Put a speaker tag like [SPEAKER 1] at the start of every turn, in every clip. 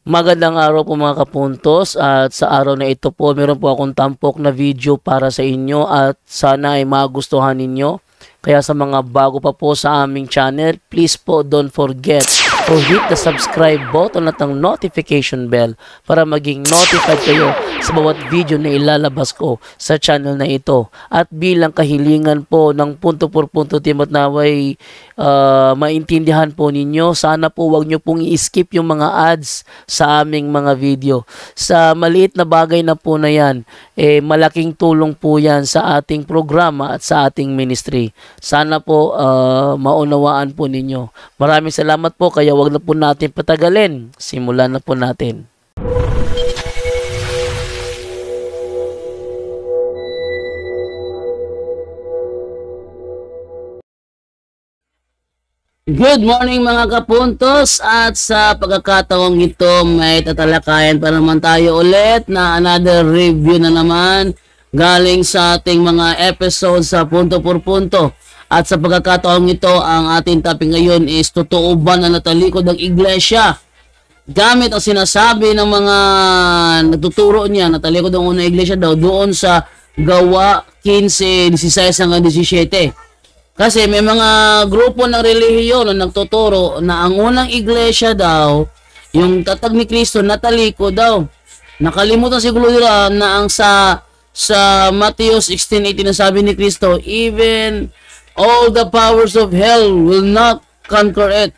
[SPEAKER 1] Magandang araw po mga kapuntos, at sa araw na ito po meron po akong tampok na video para sa inyo at sana ay magustuhan ninyo. Kaya sa mga bago pa po sa aming channel, please po don't forget to hit the subscribe button at ang notification bell para maging notified kayo sa bawat video na ilalabas ko sa channel na ito. At bilang kahilingan po ng punto por punto team at naway maintindihan po ninyo, sana po wag nyo pong i-skip yung mga ads sa aming mga video. Sa maliit na bagay na po na yan, malaking tulong po yan sa ating programa at sa ating ministry. Sana po maunawaan po ninyo. Maraming salamat po, kaya wag na po natin patagalin. Simulan na po natin. Good morning mga kapuntos, at sa pagkakataong ito may tatalakayan pa naman tayo ulit na another review na naman galing sa ating mga episodes sa punto por punto. At sa pagkakataong ito, ang ating topic ngayon is totoo ba na natalikod ang iglesia? Gamit ang sinasabi ng mga nagtuturo niya, natalikod ang unang iglesia daw doon sa Gawa 15:16 hanggang 17. Kasi may mga grupo ng relihiyon na nagtuturo na ang unang iglesia daw, yung tatag ni Kristo, nataliko daw. Nakalimutan siguro nila na ang sa Matthew 16:18 na sabi ni Kristo, even all the powers of hell will not conquer it.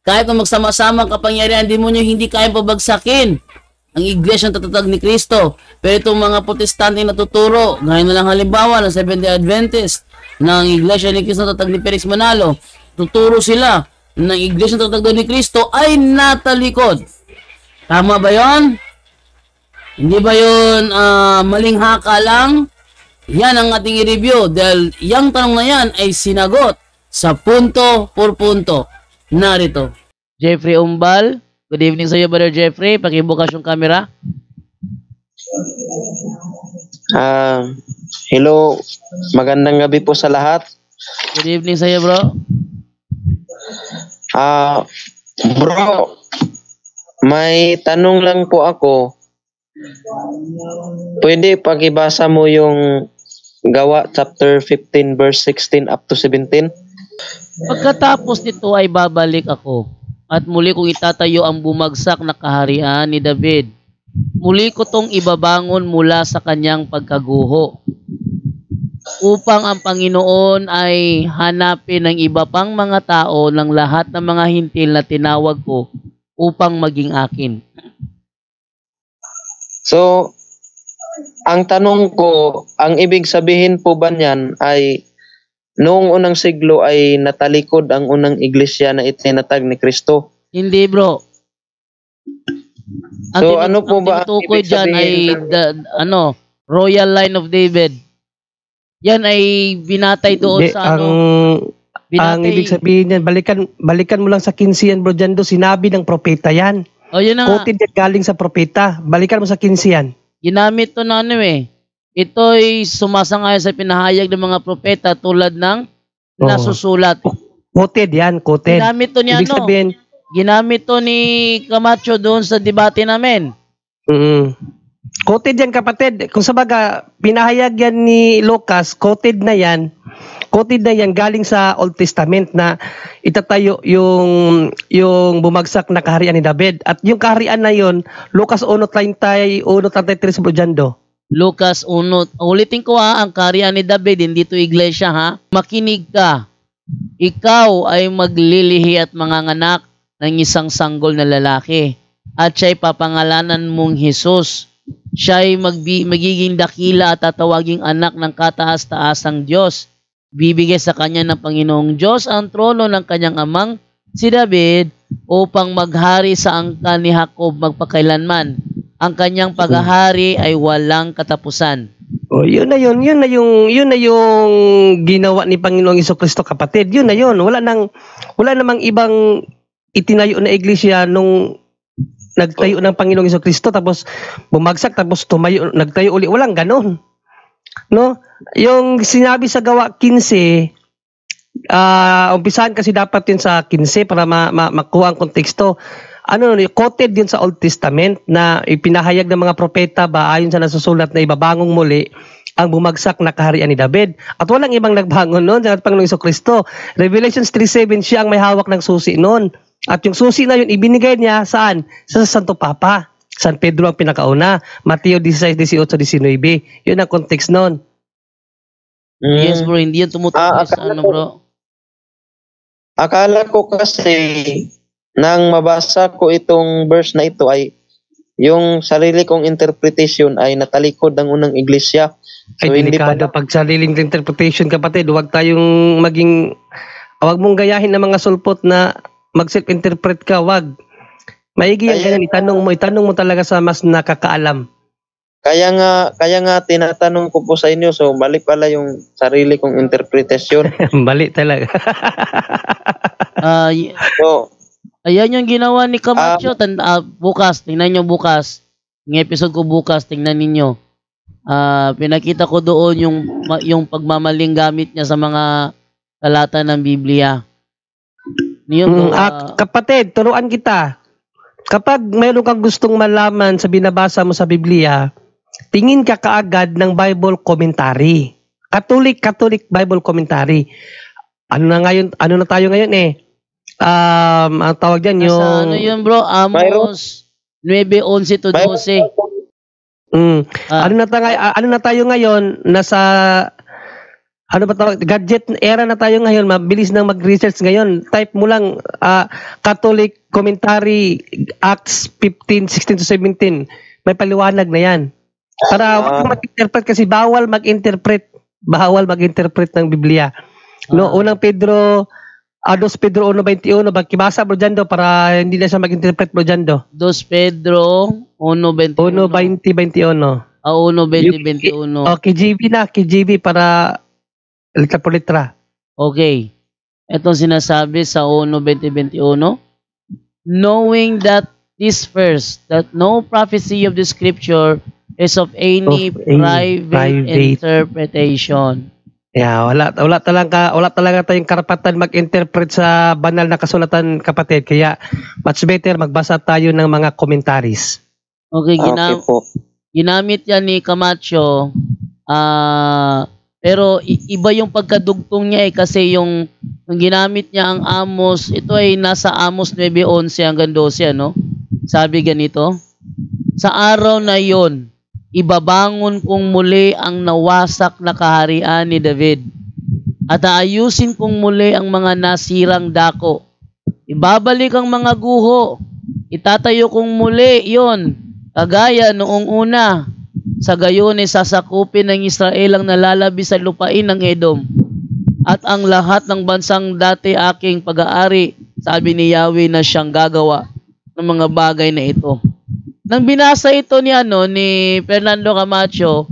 [SPEAKER 1] Kahit kung magsama-sama ang kapangyarihan, demonyo hindi kaya pabagsakin ang iglesia ng tatatag ni Kristo. Pero itong mga protestante na tuturo, ngayon na lang halimbawa ng Seventh-day Adventist, ng iglesia ni Kristo tatag ni Felix Manalo, tuturo sila ng iglesia tatag ni Kristo ay natalikod. Tama ba yon? Hindi ba yon maling haka lang? Yan ang ating i-review dahil yung tanong na yan ay sinagot sa punto por punto. Narito. Jeffrey Umbal, good evening sa iyo, Brother Jeffrey. Pakibukas yung camera.
[SPEAKER 2] Hello, magandang gabi po sa lahat.
[SPEAKER 1] Good evening sa iyo, bro.
[SPEAKER 2] Bro, may tanong lang po ako. Pwede pakibasa mo yung Gawa chapter 15 verse 16 up to 17?
[SPEAKER 1] Pagkatapos nito ay babalik ako, at muli kong itatayo ang bumagsak na kaharian ni David. Muli ko tong ibabangon mula sa kanyang pagkaguho, upang ang Panginoon ay hanapin ng iba pang mga tao ng lahat ng mga hintil na tinawag ko upang maging akin.
[SPEAKER 2] So, ang tanong ko, ang ibig sabihin po ba niyan ay noong unang siglo ay natalikod ang unang iglesia na itinatag ni Kristo?
[SPEAKER 1] Hindi, bro.
[SPEAKER 2] So, ano po ba ang
[SPEAKER 1] tinutukoy
[SPEAKER 2] ibig
[SPEAKER 1] dyan ay Royal Line of David. Yan ay binatay doon sa
[SPEAKER 3] Ang ibig sabihin niyan, balikan mo lang sa 15 yan, bro, dyan do, sinabi ng propeta yan.
[SPEAKER 1] O, yun na nga.
[SPEAKER 3] Quoted yan galing sa propeta. Balikan mo sa 15 yan.
[SPEAKER 1] Ginamit to na ito'y sumasang-ayon sa pinahayag ng mga propeta tulad ng nasusulat.
[SPEAKER 3] Quoted yan, quoted.
[SPEAKER 1] Ginamit to niya,
[SPEAKER 3] ibig sabihin,
[SPEAKER 1] ginamit to ni Camacho doon sa debate namin.
[SPEAKER 3] Quoted yan, kapatid. Kung sabaga, pinahayag yan ni Lucas, quoted na yan galing sa Old Testament na itatayo yung bumagsak na kaharian ni David. At yung kaharian na yun, Lucas 1:33 bro dyan do.
[SPEAKER 1] Lucas 1. Ulitin ko ang kaharian ni David, hindi to iglesia ha. Makinig ka. Ikaw ay maglilihi at manganganak ng isang sanggol na lalaki, at siya'y papangalanan mong Jesus. Siya'y magiging dakila at tatawaging anak ng kataas-taasang Diyos. Bibigay sa kanya ng Panginoong Diyos ang trono ng kanyang amang si David upang maghari sa angkan ni Jacob magpakailanman. Ang kanyang paghahari ay walang katapusan.
[SPEAKER 3] Yun na yung ginawa ni Panginoong Jesucristo, kapatid. Yun na yun. Wala namang ibang itinayo na iglesia nung nagtayo ng Panginoong Jesucristo tapos bumagsak tapos nagtayo uli. Walang ganon. No? Yung sinabi sa Gawa 15, umpisahan kasi dapat yun sa 15 para makuha ang konteksto. quoted yun sa Old Testament na ipinahayag ng mga propeta ba ayon sa nasusulat na ibabangong muli ang bumagsak na kaharian ni David. At walang ibang nagbangon noon sa Panginoong Jesucristo. Revelations 3:7, siya ang may hawak ng susi noon. At yung susi na yun, ibinigay niya saan? Sa Santo Papa. San Pedro ang pinakauna. Mateo 16:18-19. Yun ang context noon.
[SPEAKER 1] Yes bro, hindi yan tumutukoy sa ano bro.
[SPEAKER 2] Akala ko kasi nang mabasa ko itong verse na ito ay yung sarili kong interpretation ay natalikod ng unang iglesia.
[SPEAKER 3] Ay, delikado pag sariling interpretation, kapatid. Huwag mong gayahin ng mga sulpot na mag-self-interpret ka. Huwag. Maigi yan ganyan. Itanong mo talaga sa mas nakakaalam.
[SPEAKER 2] Kaya nga tinatanong ko po sa inyo, so balik pala yung sarili kong interpretation.
[SPEAKER 3] Balik talaga.
[SPEAKER 2] So,
[SPEAKER 1] Ayan yung ginawa ni Camacho. Bukas, tingnan nyo bukas. Yung episode ko bukas, tingnan ninyo. Pinakita ko doon yung pagmamaling gamit niya sa mga talata ng Biblia.
[SPEAKER 3] Kapatid, turuan kita. Kapag mayroon kang gustong malaman sa binabasa mo sa Biblia, tingin ka kaagad ng Bible commentary. Catholic Bible commentary. Ano na tayo ngayon eh? Ang tawag diyan yung
[SPEAKER 1] ano yun bro? Amos 9:11 to 12.
[SPEAKER 3] Ano na tayo ngayon? Nasa ano ba tawag? Gadget era na tayo ngayon. Mabilis nang mag-research ngayon. Type mo lang Catholic commentary Acts 15:16-17. May paliwanag na 'yan. Para mag-interpret kasi bawal mag-interpret ng Biblia. No, unang Pedro 2 Pedro 1:21, bakibasa bro Jando para hindi na siya mag-interpret bro Jando.
[SPEAKER 1] 2 Pedro 1:21.
[SPEAKER 3] 1:20-21.
[SPEAKER 1] 1:20-21.
[SPEAKER 3] KJV para litra por litra.
[SPEAKER 1] Okay. Ito sinasabi sa 1:20-21. Knowing that this verse, that no prophecy of the scripture is of any private interpretation.
[SPEAKER 3] Yeah, wala talaga tayong karapatan mag-interpret sa banal na kasulatan, kapatid. Kaya much better magbasa tayo ng mga commentaries.
[SPEAKER 1] Okay, ginamit yan ni Camacho. Pero iba yung pagkadugtong niya kasi yung ginamit niya ang Amos, ito ay nasa Amos 9:11 hanggang 12, ano? Sabi ganito, sa araw na yon, ibabangon kong muli ang nawasak na kaharian ni David at aayusin kong muli ang mga nasirang dako. Ibabalik ang mga guho. Itatayo kong muli yon, kagaya noong una. Sa gayon ay sasakupin ng Israel ang nalalabi sa lupain ng Edom at ang lahat ng bansang dati aking pag-aari, sabi ni Yahweh na siyang gagawa ng mga bagay na ito. Nang binasa ito ni Fernando Camacho,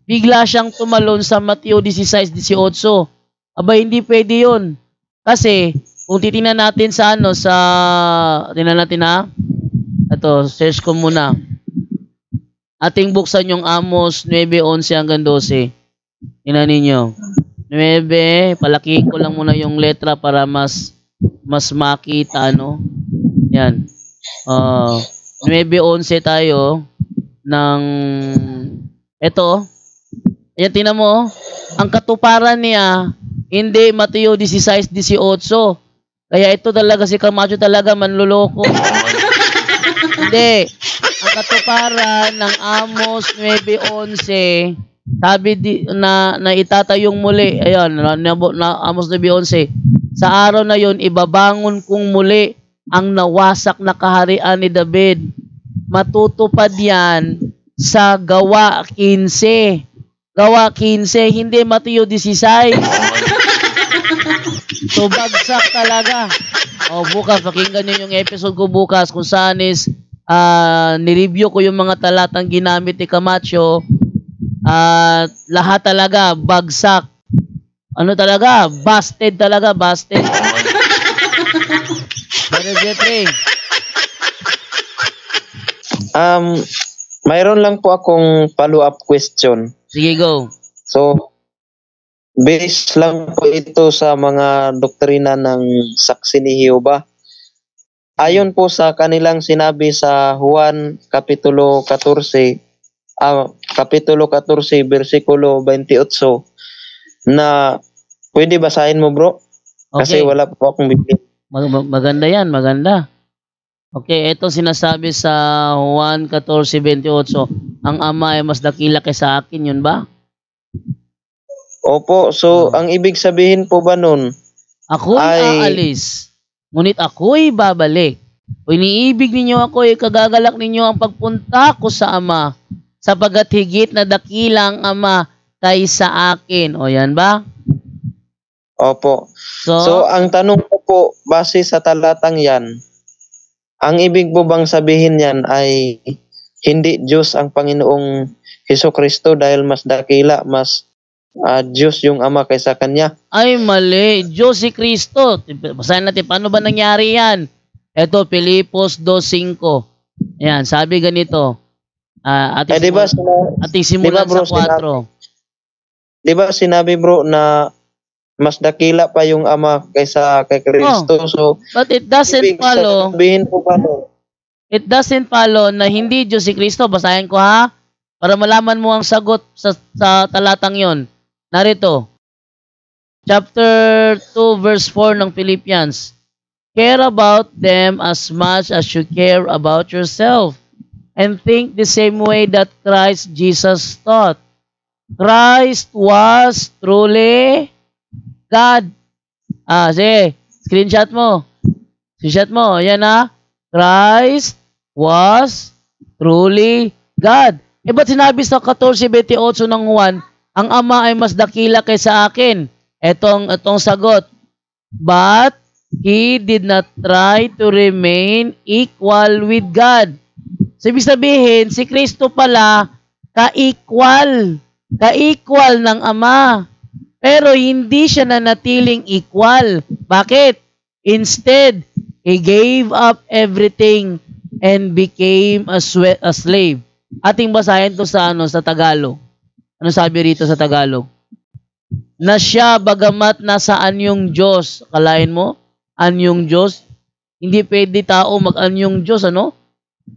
[SPEAKER 1] bigla siyang tumalon sa Mateo 16:18. Aba, hindi pwede 'yon. Kasi kung titingnan natin sa tingnan natin ha. Ito, search ko muna. Ating buksan yung Amos 9:11 hanggang 12. Tingnan ninyo. 9, palakihin ko lang muna yung letra para mas makita Yan. 9:11 tayo ng ito. Ayan, tingnan mo. Ang katuparan niya, hindi Mateo 16:18. Kaya ito talaga si Camacho talaga manluloko. Hindi. Ang katuparan ng Amos 9:11, sabi na itatayong muli. Ayan, na Amos 9:11. Sa araw na yon, ibabangon kong muli ang nawasak na kaharian ni David. Matutupad yan sa Gawa 15. Gawa 15, hindi Mateo 16. So, bagsak talaga. Bukas, pakinggan nyo yung episode ko bukas kung saan is nireview ko yung mga talatang ginamit ni Camacho. Lahat talaga, bagsak. Ano talaga? Busted talaga, busted. Brother Jeffrey.
[SPEAKER 2] Mayroon lang po akong follow-up question.
[SPEAKER 1] Sige, go.
[SPEAKER 2] So, based lang po ito sa mga doktrina ng Saksi ni Jehovah. ayon po sa kanilang sinabi sa Juan Kapitulo 14, Kapitulo 14, versikulo 28, na pwede basahin mo bro? Kasi
[SPEAKER 1] Okay.
[SPEAKER 2] wala po akong Biblia.
[SPEAKER 1] Maganda yan, maganda. Okay, ito sinasabi sa Juan 14:28. Ang Ama ay mas dakila kaysa akin, yun ba?
[SPEAKER 2] Opo, so ang ibig sabihin po ba nun
[SPEAKER 1] Ako'y
[SPEAKER 2] ay
[SPEAKER 1] aalis, ngunit ako'y babalik. Kung iniibig ninyo ako, ikagagalak ninyo ang pagpunta ko sa Ama, sapagat higit na dakila ang Ama kaysa akin. O yan ba?
[SPEAKER 2] opo.
[SPEAKER 1] So,
[SPEAKER 2] So ang tanong ko po base sa talatang yan, ang ibig po bang sabihin yan ay hindi Diyos ang Panginoong Hesukristo dahil mas dakila, mas Diyos yung Ama kaysa Kanya?
[SPEAKER 1] ay mali. Diyos si Kristo. Basahin natin, paano ba nangyari yan? Ito, Pilipos 2:5. Ayan, sabi ganito.
[SPEAKER 2] Eh, di ba
[SPEAKER 1] Ating simulan
[SPEAKER 2] bro,
[SPEAKER 1] sa 4.
[SPEAKER 2] di ba sinabi bro na mas dakila pa yung Ama kaysa kay Kristo? So,
[SPEAKER 1] But it doesn't
[SPEAKER 2] ibig
[SPEAKER 1] follow.
[SPEAKER 2] sabihin po ba nun?
[SPEAKER 1] It doesn't follow na hindi Diyos si Kristo. Basahin ko ha. Para malaman mo ang sagot sa talatang yon. Narito. Chapter 2 verse 4 ng Philippians. Care about them as much as you care about yourself. And think the same way that Christ Jesus thought. Christ was truly God. Sige. Screenshot mo. Screenshot mo. Yan ha. Christ was truly God. Ba't sinabi sa 14:28 ng Juan, ang Ama ay mas dakila kaysa akin? Etong sagot. But He did not try to remain equal with God. So, ibig sabihin, si Kristo pala, ka-equal ng Ama. Pero hindi siya nanatiling equal. Bakit? Instead, He gave up everything and became a slave. Ating basahin to sa Tagalog. Ano sabi rito sa Tagalog? Na siya bagamat nasaan yung Diyos. Kalain mo? Anyong Diyos? Hindi pwede tao mag-anyong Diyos, ano?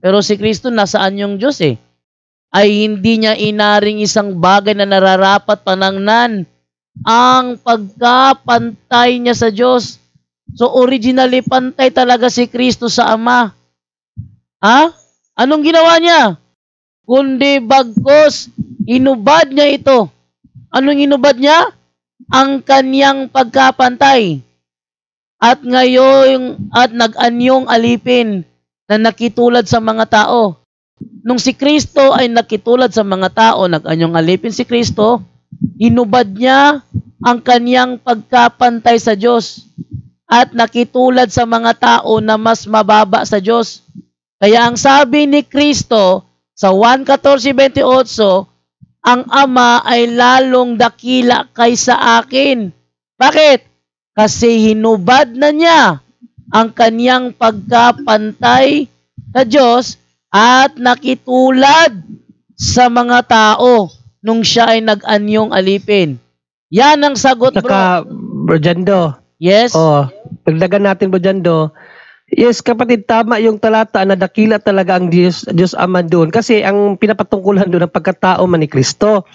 [SPEAKER 1] Pero si Kristo nasaan yung Diyos eh. Ay hindi niya inaring isang bagay na nararapat panangnan ang pagkapantay niya sa Diyos. So originally, pantay talaga si Kristo sa Ama. Anong ginawa niya? Kundi bagkos, inubad niya ito. Anong inubad niya? Ang kanyang pagkapantay. At ngayon, nag-anyong alipin na nakitulad sa mga tao. Nung si Kristo ay nakitulad sa mga tao, nag-anyong alipin si Kristo, inubad niya ang kanyang pagkapantay sa Diyos at nakitulad sa mga tao na mas mababa sa Diyos. Kaya ang sabi ni Kristo sa Juan 14:28, ang Ama ay lalong dakila kaysa akin. Bakit? Kasi hinubad na niya ang kanyang pagkapantay sa Diyos at nakitulad sa mga tao nung siya ay nag-anyong alipin. Yan ang sagot, bro.
[SPEAKER 3] Saka, Bro Jando.
[SPEAKER 1] Yes?
[SPEAKER 3] Dagdagan natin, Bro Jando. Yes, kapatid, tama yung talata na dakila talaga ang Diyos Ama doon. Kasi ang pinapatungkulan doon ang pagkatao man ni Kristo.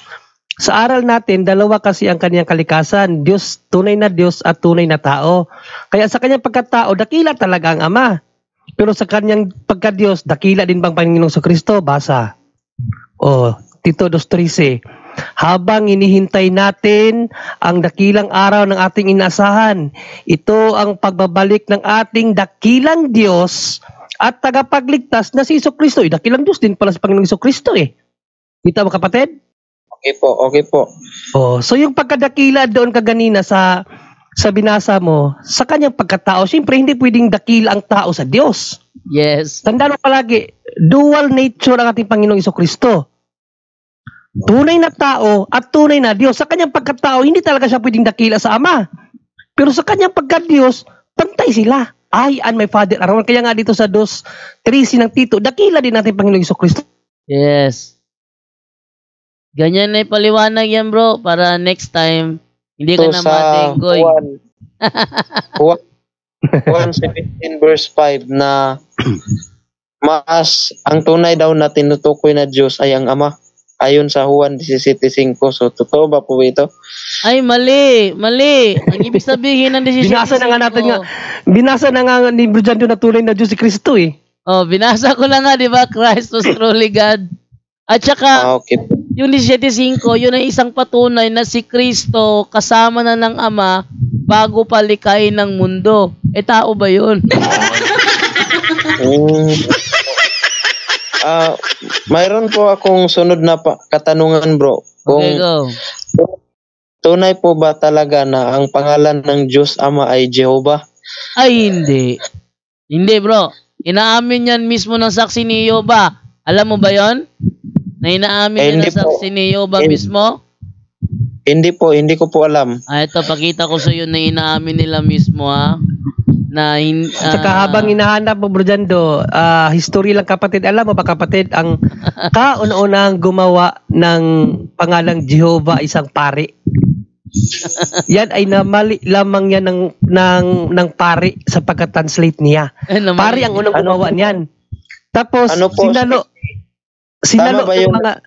[SPEAKER 3] Sa aral natin, dalawa kasi ang kanyang kalikasan. Diyos, tunay na Diyos at tunay na tao. Kaya sa kanyang pagkatao, dakila talaga ang Ama. Pero sa kanyang pagka-Diyos, dakila din bang Panginoong Kristo? Basa. Tito 2:13. Habang inihintay natin ang dakilang araw ng ating inaasahan, ito ang pagbabalik ng ating dakilang Diyos at tagapagligtas na si Jesucristo. Dakilang Diyos din pala sa Panginoong Jesucristo eh. Kita mo kapatid?
[SPEAKER 2] Okay po.
[SPEAKER 3] So yung pagkadakila doon kaganina sa binasa mo, sa kanyang pagkatao, siyempre hindi pwedeng dakila ang tao sa Diyos.
[SPEAKER 1] Yes.
[SPEAKER 3] Tandaan mo palagi, dual nature ang ating Panginoong Jesucristo. Tunay na tao at tunay na Diyos. Sa kanyang pagkatao, hindi talaga siya pwedeng dakila sa Ama. Pero sa kanyang pagka-Diyos, pantay sila. I and my Father are one. Kaya nga dito sa 2:13 ng Tito, dakila din natin Panginoong Jesucristo.
[SPEAKER 1] Yes. Ganyan na ipaliwanag yan, bro, para next time, hindi ka na matinggoy.
[SPEAKER 2] Juan 17 verse 5 na mas ang tunay daw na tinutukoy na Diyos ay ang Ama. Ayon sa Juan 17:5. So, totoo ba po ito?
[SPEAKER 1] Ay, mali. Mali. Ang ibig sabihin ng 17:5.
[SPEAKER 3] Binasa na nga ni Bro John na tunay na Diyos si Kristo eh.
[SPEAKER 1] Oh, binasa ko lang nga, di ba? Christ was truly God. At saka,
[SPEAKER 2] Okay.
[SPEAKER 1] yung 17:5, yun ay isang patunay na si Kristo kasama na ng Ama bago palikayin ng mundo. Eh, tao ba yun?
[SPEAKER 2] Mayroon po akong sunod na katanungan, bro.
[SPEAKER 1] Okay, go.
[SPEAKER 2] Tunay po ba talaga na ang pangalan ng Diyos Ama ay Jehovah?
[SPEAKER 1] Ay, hindi. Hindi, bro. Inaamin yan mismo ng saksi ni Yoba. Alam mo ba yon? Na inaamin yan ng saksi ni Yoba mismo?
[SPEAKER 2] Hindi po, hindi ko po alam.
[SPEAKER 1] Ito, pakita ko sa iyo na inaamin nila mismo, ha?
[SPEAKER 3] Saka habang hinahanap mo, Bro Jando, history lang kapatid. Alam mo ba kapatid, ang kauna-unang gumawa ng pangalang Jehovah isang pari. Yan ay namali lamang yan ng pari sa pagka-translate niya. Pari ang unang gumawa niyan. Tapos, sinalo
[SPEAKER 2] ba yung
[SPEAKER 3] mga...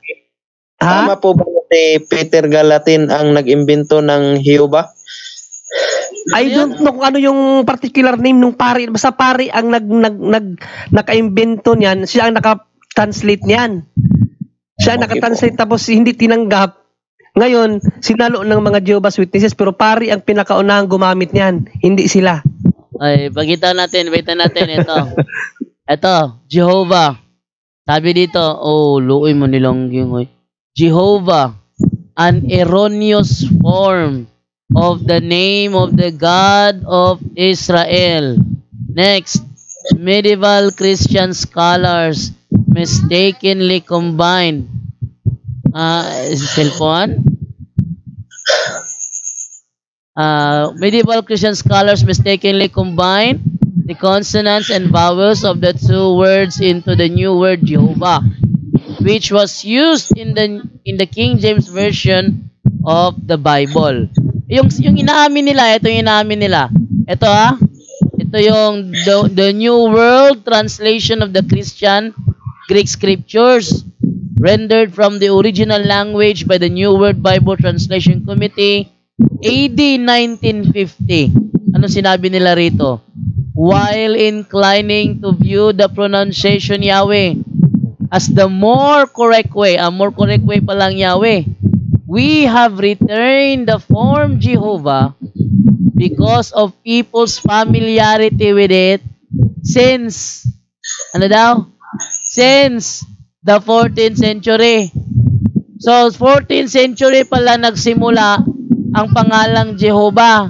[SPEAKER 2] Tama po ba si Peter Galatin ang nag-imbento ng Jehovah?
[SPEAKER 3] I don't know kung ano yung particular name ng pari. Basta pari ang naka-imbento niyan. Siya ang naka-translate niyan. Siya ang naka-translate tapos hindi tinanggap. Ngayon, sinalo ng mga Jehovah's Witnesses pero pari ang pinakaunahang gumamit niyan. Hindi sila.
[SPEAKER 1] Ay, pakita natin. Ito. Ito, Jehovah. Sabi dito, luoy mo nilang yung Jehovah, an erroneous form of the name of the God of Israel. Next, medieval Christian scholars mistakenly combined medieval Christian scholars mistakenly combine the consonants and vowels of the two words into the new word Jehovah, which was used in the King James version of the Bible. Yung inaamin nila, ito yung inaamin nila. Ito ito yung the New World Translation of the Christian Greek Scriptures, rendered from the original language by the New World Bible Translation Committee, AD 1950. Ano sinabi nila rito? While inclining to view the pronunciation Yahweh as the more correct way pa lang Yahweh, we have returned the form Jehovah because of people's familiarity with it since the 14th century. So, 14th century pala nagsimula ang pangalang Jehovah.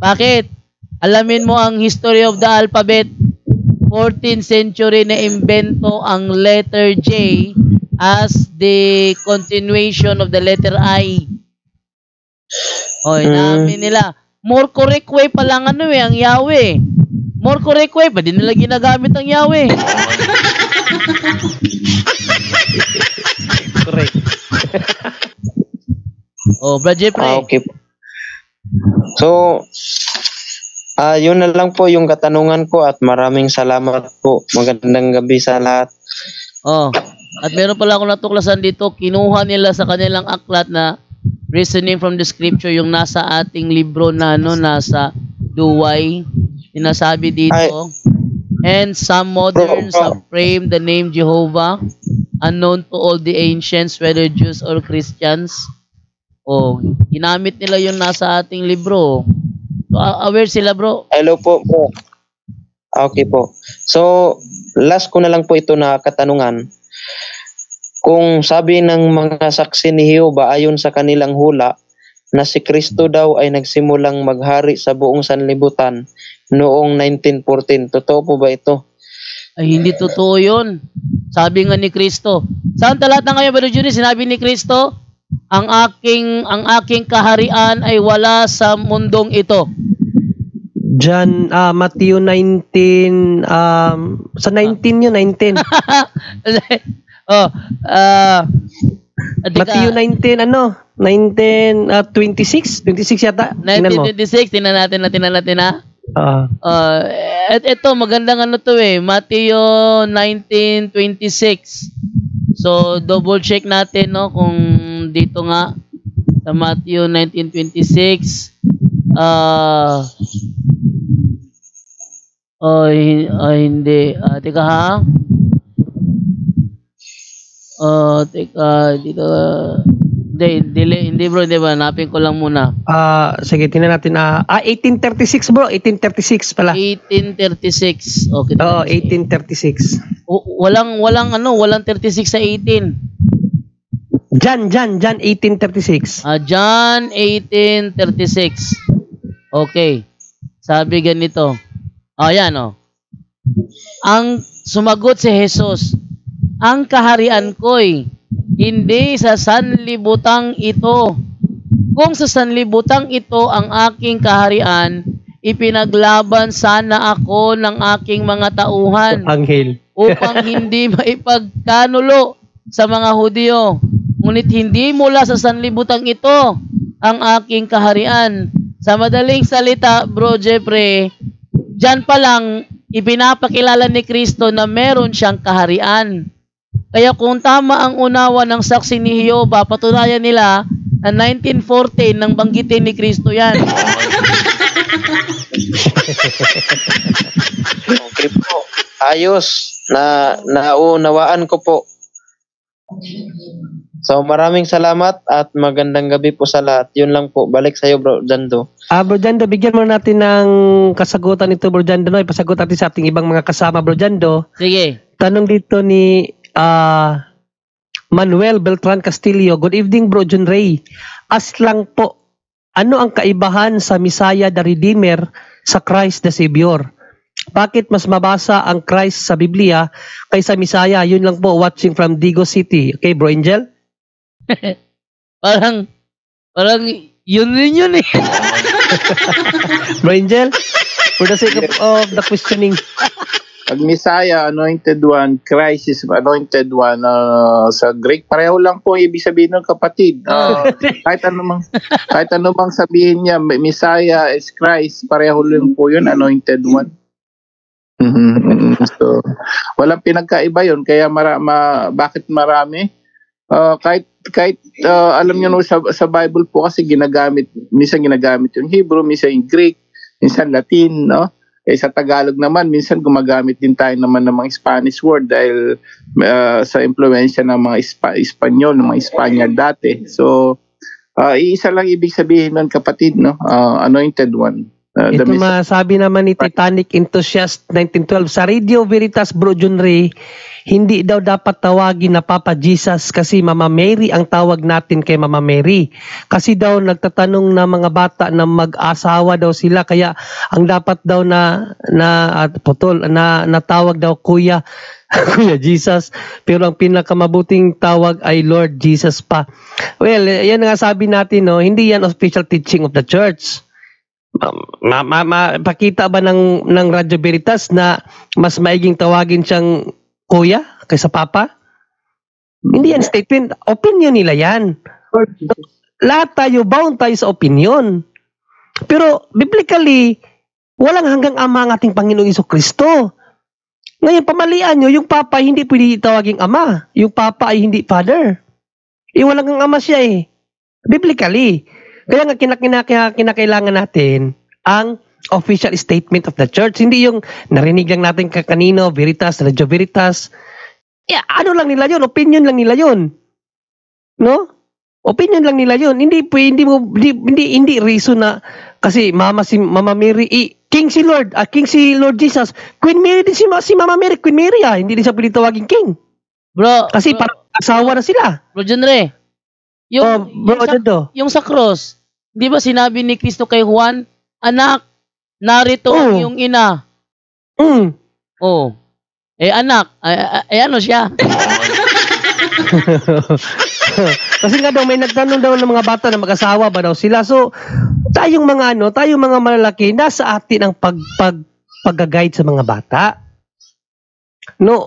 [SPEAKER 1] Bakit? Alamin mo ang history of the alphabet. 14th century na imbento ang letter J as the continuation of the letter I. Namin nila. More correct way pa lang ang Yahweh. More correct way pa din nila ginagamit ang Yahweh.
[SPEAKER 3] Correct.
[SPEAKER 1] Brad Jeffrey.
[SPEAKER 2] Okay. So, yun na lang po yung katanungan ko at maraming salamat po. Magandang gabi sa lahat.
[SPEAKER 1] At meron pala akong natuklasan dito, kinuha nila sa kanilang aklat na reasoning from the scripture yung nasa ating libro na nasa Duway. Sinasabi dito, and some moderns have framed the name Jehovah, unknown to all the ancients, whether Jews or Christians. Ginamit nila yung nasa ating libro. So, aware sila, bro?
[SPEAKER 2] Hello po, bro. Okay po. So, last ko na lang po ito na katanungan. Kung sabi ng mga saksi ni Jehovah ayon sa kanilang hula na si Kristo daw ay nagsimulang maghari sa buong sanlibutan noong 1914, totoo po ba ito?
[SPEAKER 1] Ay, hindi totoo yun. Sabi nga ni Kristo. Saan talata ngayon, Brother Juni? Sinabi ni Kristo, ang aking kaharian ay wala sa mundong ito.
[SPEAKER 3] John, Matthew 19, sa 19 yun, 19. Matthew 19, 26 yata.
[SPEAKER 1] 1926, tingnan natin. Ito, magandang ano to Matthew 19:26. So, double check natin, no, kung dito nga, sa Matthew 19:26, hindi. Teka ha. Teka, dito. Hindi bro, hindi ba? Hanapin ko lang muna.
[SPEAKER 3] Sige, tingnan natin. 1836 bro, 1836 pala.
[SPEAKER 1] 1836. Okay.
[SPEAKER 3] Oo, 1836.
[SPEAKER 1] Walang 36 sa 18.
[SPEAKER 3] John 1836.
[SPEAKER 1] John 18:36. Okay. Sabi ganito. Yan Ang sumagot si Jesus, ang kaharian ko'y hindi sa sanlibutang ito. Kung sa sanlibutang ito ang aking kaharian, ipinaglaban sana ako ng aking mga tauhan
[SPEAKER 3] Anghel.
[SPEAKER 1] upang hindi maipagkanulo sa mga Hudyo. Ngunit hindi mula sa sanlibutang ito ang aking kaharian. Sa madaling salita, Bro Jeffrey, dyan pa lang ipinapakilala ni Kristo na meron siyang kaharian. Kaya kung tama ang unawa ng saksi ni Jehovah, patunayan nila na 1914 nang banggitin ni Kristo yan.
[SPEAKER 2] Okay po. Ayos. Naunawaan ko po. So maraming salamat at magandang gabi po sa lahat. Yun lang po. Balik sa iyo, Bro Jando.
[SPEAKER 3] Bro Jando, bigyan mo natin ng kasagutan nito, Bro Jando. Ipasagot natin sa ating ibang mga kasama, Bro Jando.
[SPEAKER 1] Sige.
[SPEAKER 3] Tanong dito ni Manuel Beltran Castillo. Good evening, Bro John Ray. Lang po, ano ang kaibahan sa Messiah the Redeemer sa Christ the Savior? Bakit mas mabasa ang Christ sa Biblia kaysa Messiah? Yun lang po, watching from Digo City. Okay, Bro Angel?
[SPEAKER 1] parang yun
[SPEAKER 3] Bro Angel, for the sake of the questioning.
[SPEAKER 4] Pag Messiah, anointed one, Christ is anointed one, sa Greek, pareho lang po ibig sabihin ng kapatid. Kahit ano mang sabihin niya, Messiah is Christ, pareho lang po yun, anointed one. So, walang pinagkaiba yun, kaya bakit marami? Kahit alam niyo no, sa Bible po kasi minsan ginagamit yung Hebrew, minsan yung Greek, minsan Latin, no? Sa Tagalog naman, minsan gumagamit din tayo naman ng mga Spanish word dahil sa impluensya ng mga Espanyol, ng mga Espanyol dati. So, iisa lang ibig sabihin ng kapatid, no? Anointed one.
[SPEAKER 3] Ito masabi naman ni Titanic Enthusiast 1912, sa Radio Veritas, Bro John Ray, hindi daw dapat tawagin na Papa Jesus kasi Mama Mary ang tawag natin kay Mama Mary. Kasi daw nagtatanong na mga bata na mag-asawa daw sila, kaya ang dapat daw na tawag daw Kuya Jesus, pero ang pinakamabuting tawag ay Lord Jesus pa. Well, yan nga sabi natin, no, hindi yan official teaching of the church. Pakita ba ng Radio Veritas na mas maiging tawagin siyang Kuya kaysa Papa? Hindi yan statement. Opinion nila yan. Lahat tayo, bound tayo sa opinion. Pero biblically, walang hanggang Ama ang ating Panginoong Jesucristo. Ngayon, pamalian nyo, yung Papa hindi pwede tawaging Ama. Yung Papa ay hindi Father. Walang hanggang Ama siya biblically. Kaya nga kinakailangan natin ang official statement of the church. Hindi yung narinig lang natin kanino, Veritas, Radio Veritas. Ano lang nila yun? Opinion lang nila yun. No? Opinion lang nila yun. Hindi reason na kasi Mama Mary, King si Lord Jesus. Queen Mary din si Mama Mary, Queen Mary hindi din siya pwede tawagin King.
[SPEAKER 1] Bro,
[SPEAKER 3] kasi parang asawa na sila.
[SPEAKER 1] Bro John Ray, yung sa cross, di ba sinabi ni Kristo kay Juan, anak, narito ang iyong ina. Anak, ano siya?
[SPEAKER 3] Kasi nga daw, may nagtanong daw ng mga bata na mag-asawa ba daw sila. So, tayong mga malalaki, nasa atin ang pag-guide sa mga bata. No,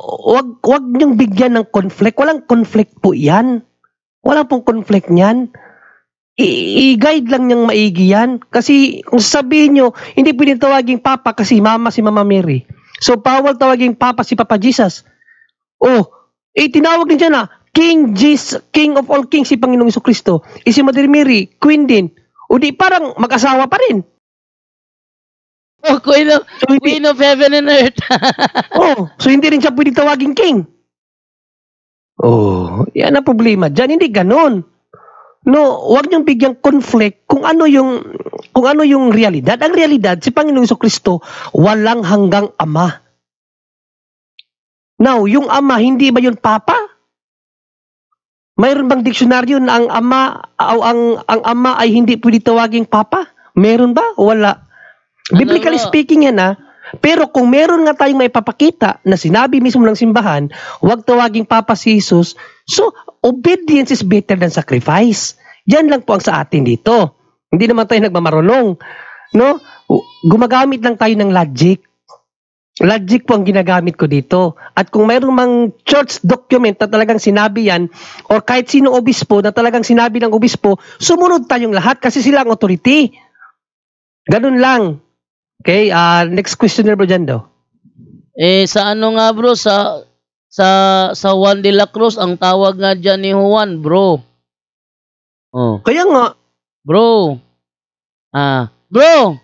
[SPEAKER 3] wag niyong bigyan ng conflict. Walang conflict po yan. Wala pong conflict niyan. i-guide lang niyang maigi yan. Kasi kung sabihin nyo, hindi pwedeng tawaging Papa kasi Mama si Mama Mary. So, bawal tawaging Papa si Papa Jesus. Oh, tinawag din siya na King Jesus, King of all kings si Panginoong Jesucristo. Si Mother Mary, Queen din. O di parang mag-asawa pa rin.
[SPEAKER 1] Oh, Queen of Heaven and Earth.
[SPEAKER 3] So hindi rin siya pwedeng tawaging King. Oh, yan ang problema dyan. Hindi ganon. No, huwag niyong bigyang conflict kung ano yung realidad. Ang realidad, si Panginoong Jesucristo walang hanggang ama. Now, yung ama, hindi ba yun Papa? Mayroon bang diksyonaryo na ang ama ay hindi pwede tawaging Papa? Meron ba? Wala. Biblically speaking yan Pero kung meron nga tayong may papakita na sinabi mismo ng simbahan, huwag tawaging Papa si Jesus, so obedience is better than sacrifice. Yan lang po ang sa atin dito. Hindi naman tayo nagmamarunong. No? Gumagamit lang tayo ng logic. Logic po ang ginagamit ko dito. At kung mayroong mang church document na talagang sinabi yan, or kahit sino obispo na talagang sinabi ng obispo, sumunod tayong lahat kasi sila ang authority. Ganun lang. Okay, next question na bro dyan daw.
[SPEAKER 1] Sa ano nga bro, sa Juan de la Cruz, ang tawag nga dyan ni Juan, bro. Oh.
[SPEAKER 3] Kaya nga.
[SPEAKER 1] Bro. Bro.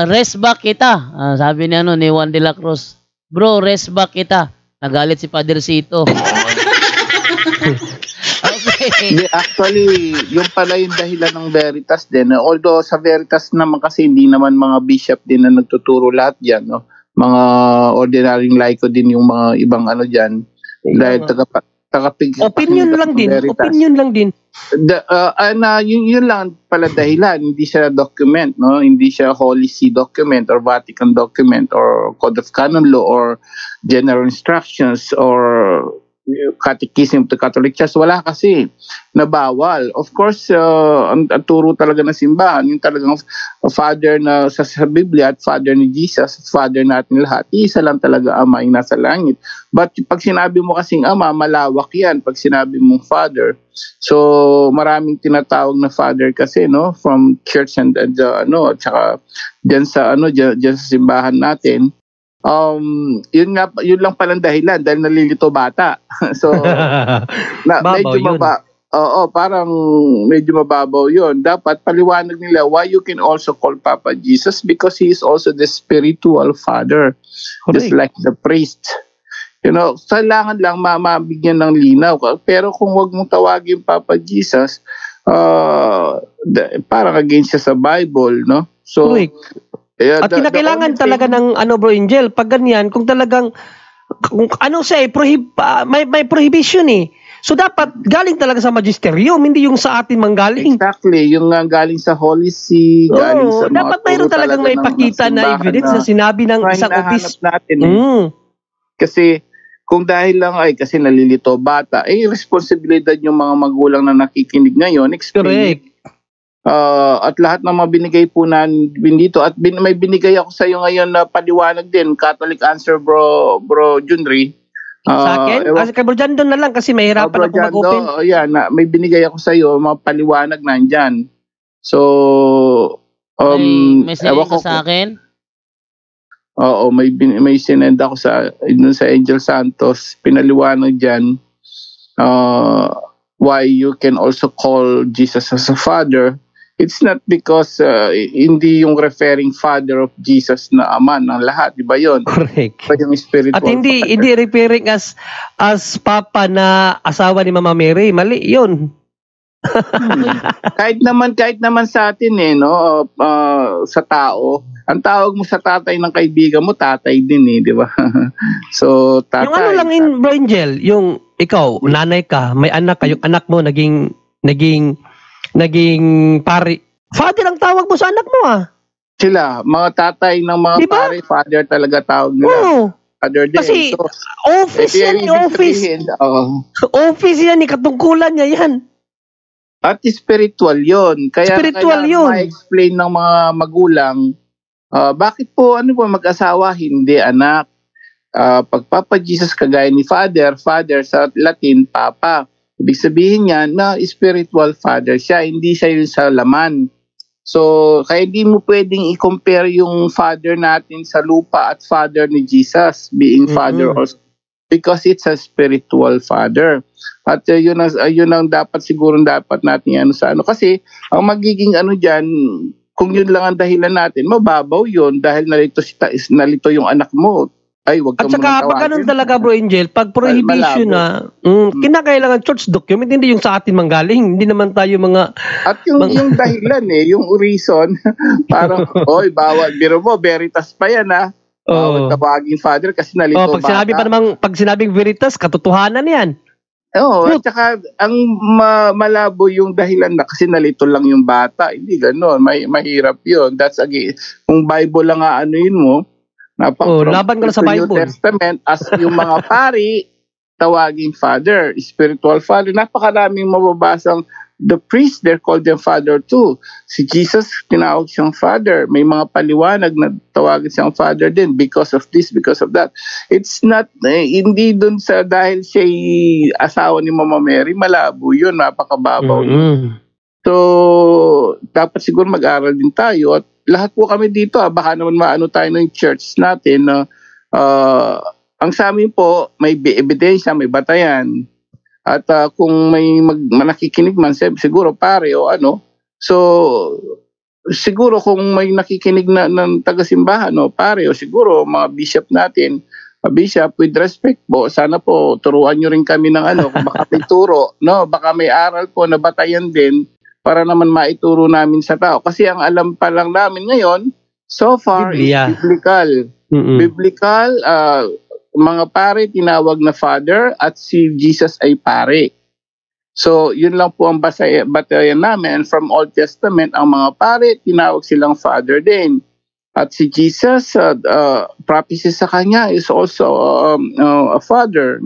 [SPEAKER 1] Rest back kita. Sabi ni ni Juan de la Cruz. Bro, rest back kita. Nagalit si Father Cito.
[SPEAKER 4] Okay. Actually, yung pala yung dahilan ng Veritas din. Although sa Veritas naman kasi hindi naman mga bishop din na nagtuturo lahat dyan. No? Mga ordinaryong laiko din yung mga ibang dyan. Dahil
[SPEAKER 3] opinion lang din.
[SPEAKER 4] Veritas.
[SPEAKER 3] Opinion lang din.
[SPEAKER 4] Yun lang pala dahilan. Hindi siya document. No? Hindi siya Holy See document or Vatican document or Code of Canon Law or General Instructions or Catechism of the Catholic Church. Wala kasi na bawal. Of course, ang turo talaga ng simbahan, yung talagang Father na sa Biblia at Father ni Jesus at Father natin lahat, isa lang talaga Ama yung nasa langit. But pag sinabi mo kasing Ama, malawak yan. Pag sinabi mong Father, so maraming tinatawag na Father kasi, no, from church and tsaka dyan sa simbahan natin. Yun lang palang dahilan dahil nalilito bata. So parang medyo mababaw yun. Dapat paliwanag nila why you can also call Papa Jesus because he is also the spiritual father. Correct. Just like the priest. You know, kailangan lang mabigyan ng linaw. Pero kung wag mong tawagin Papa Jesus, parang against siya sa Bible, no? So correct.
[SPEAKER 3] At kinakailangan talaga ng bro Angel, pag ganyan, kung talagang may prohibition So dapat galing talaga sa magisterium, hindi yung sa atin manggaling.
[SPEAKER 4] Exactly, yung galing sa Holy See, galing sa
[SPEAKER 3] dapat mayroon talagang may pakita na evidence na sinabi ng isang obispo
[SPEAKER 4] natin. Kasi kung dahil lang kasi nalilito bata, responsibilidad yung mga magulang na nakikinig ngayon, explain. Correct. At lahat ng mga binigay po namin dito at may binigay ako sa iyo ngayon na paliwanag din, Catholic answer bro Junri.
[SPEAKER 3] Sa akin? Kasi kay Bro Jando na lang kasi mahirapan ako mag-open.
[SPEAKER 4] May binigay ako sa iyo, mga paliwanag nandyan. So,
[SPEAKER 1] may sinend ka sa akin?
[SPEAKER 4] Oo, may sinend ako sa Angel Santos, pinaliwanag dyan why you can also call Jesus as a Father. It's not because hindi yung referring Father of Jesus na Ama ng lahat, di ba yun?
[SPEAKER 3] Correct.
[SPEAKER 4] Diba yung spiritual
[SPEAKER 3] at hindi referring as Papa na asawa ni Mama Mary, mali yun.
[SPEAKER 4] kahit naman sa atin sa tao, ang tawag mo sa tatay ng kaibigan mo, tatay din di ba? So tatay.
[SPEAKER 3] Yung lang Bro Angel, yung ikaw, nanay ka, may anak ka, yung anak mo naging pari. Father ang tawag mo sa anak mo
[SPEAKER 4] Sila, mga tatay ng mga diba? Pari, father talaga tawag nila. Father din.
[SPEAKER 3] Kasi office yan, office. Office yan, katungkulan niya yan.
[SPEAKER 4] At spiritual yun. Kaya
[SPEAKER 3] spiritual yun.
[SPEAKER 4] Ma-explain ng mga magulang, bakit po, mag-asawa, hindi anak. Pag Papa Jesus kagaya ni Father sa Latin, Papa. Ibig sabihin niya na spiritual father siya, hindi siya yung sa laman. So, kaya hindi mo pwedeng i-compare yung father natin sa lupa at father ni Jesus being father also, because it's a spiritual father. At yun ang dapat natin sa ano. Kasi, ang magiging ano dyan, kung yun lang ang dahilan natin, mababaw yun dahil nalito yung anak mo. Ay, wag
[SPEAKER 3] At
[SPEAKER 4] ka
[SPEAKER 3] saka, pag ganun talaga, Bro Angel, pag prohibition na, kinakailangan church document, hindi yung sa atin manggaling. Hindi naman tayo mga...
[SPEAKER 4] At yung dahilan yung reason, parang, oy, bawal, biro mo, veritas pa yan bawal tawagin father kasi nalito bata.
[SPEAKER 3] Pag sinabing veritas, katotohanan yan.
[SPEAKER 4] At saka, ang malabo yung dahilan na kasi nalito lang yung bata. Hindi gano'n, mahirap yun. That's again, kung Bible lang anuin mo,
[SPEAKER 3] laban ka na sa Bible.
[SPEAKER 4] New Testament, as yung mga pari, tawaging father, spiritual father. Napakaraming mababasang the priest, they're called them father too. Si Jesus, tinawag siyang father. May mga paliwanag na tawagin siyang father din because of this, because of that. It's not, hindi dun sa dahil siya asawa ni Mama Mary, malabo yun, napakababaw. So, dapat siguro mag-aral din tayo at lahat po kami dito, baka naman maano tayo ng church natin. Ang sa amin po, may ebidensya, may batayan. At kung may nakikinig man, siguro pare o ano. So, siguro kung may nakikinig na ng taga-simbahan, pare o siguro mga bishop natin, bishop, with respect po, sana po turuan nyo rin kami ng ano, kung baka may turo, baka may aral po na batayan din, para naman maituro namin sa tao. Kasi ang alam pa lang namin ngayon, so far, is biblical. Biblical, mga pare tinawag na father at si Jesus ay pare. So, yun lang po ang batayan namin. And from Old Testament, ang mga pare, tinawag silang father din. At si Jesus, prophecy sa kanya is also a father,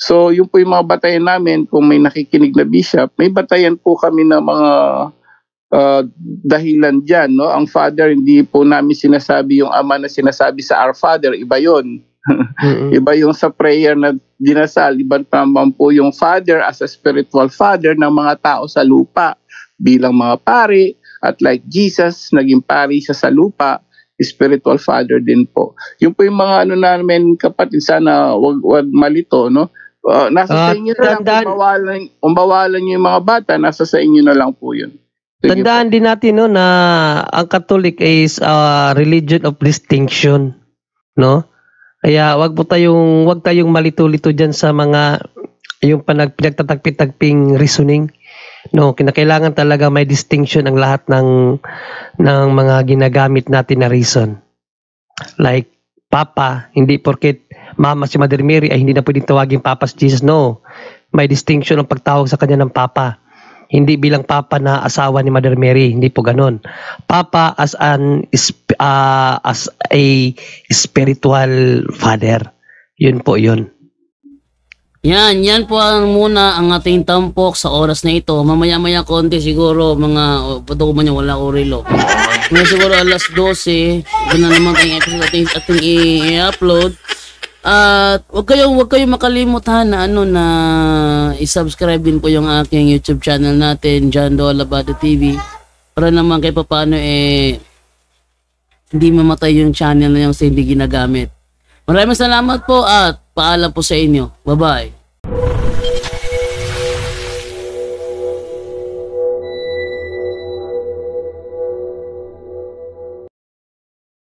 [SPEAKER 4] So, yun po yung mga batayan namin. Kung may nakikinig na bishop, may batayan po kami na mga dahilan dyan. Ang father, hindi po namin sinasabi yung ama na sinasabi sa Our Father. Iba yun. Iba yung sa prayer na dinasal. Iba naman po yung father as a spiritual father ng mga tao sa lupa bilang mga pari. At like Jesus, naging pari siya sa lupa, spiritual father din po. Yun po yung mga namin kapatid, sana wag malito, nasa sa inyo na lang, kung bawalan nyo yung mga bata, nasa sa inyo na lang po yun.
[SPEAKER 3] Tandaan din natin na ang Catholic is religion of distinction, Kaya wag tayong malito-lito diyan sa mga yung pinagtatagpi-tagping reasoning. Kinakailangan talaga may distinction ang lahat ng mga ginagamit natin na reason. Like Papa, hindi porket Mama si Mother Mary ay hindi na pwedeng tawagin Papa si Jesus. No, may distinction ang pagtawag sa kanya ng Papa. Hindi bilang Papa na asawa ni Mother Mary, hindi po ganon. Papa as a spiritual father. Yun po yun.
[SPEAKER 1] Yan po muna ang ating tampok sa oras na ito. Mamaya-maya konti siguro pato ko man yung wala ko relo. Ngayon siguro alas 12, doon na naman tayong episode ating i-upload. At wag kayong makalimutan na na i-subscribe din po yung aking YouTube channel natin, John Doe Alabado TV, para naman kahit paano hindi mamatay yung channel na yung hindi ginagamit. Maraming salamat po at paalam po sa inyo. Bye-bye.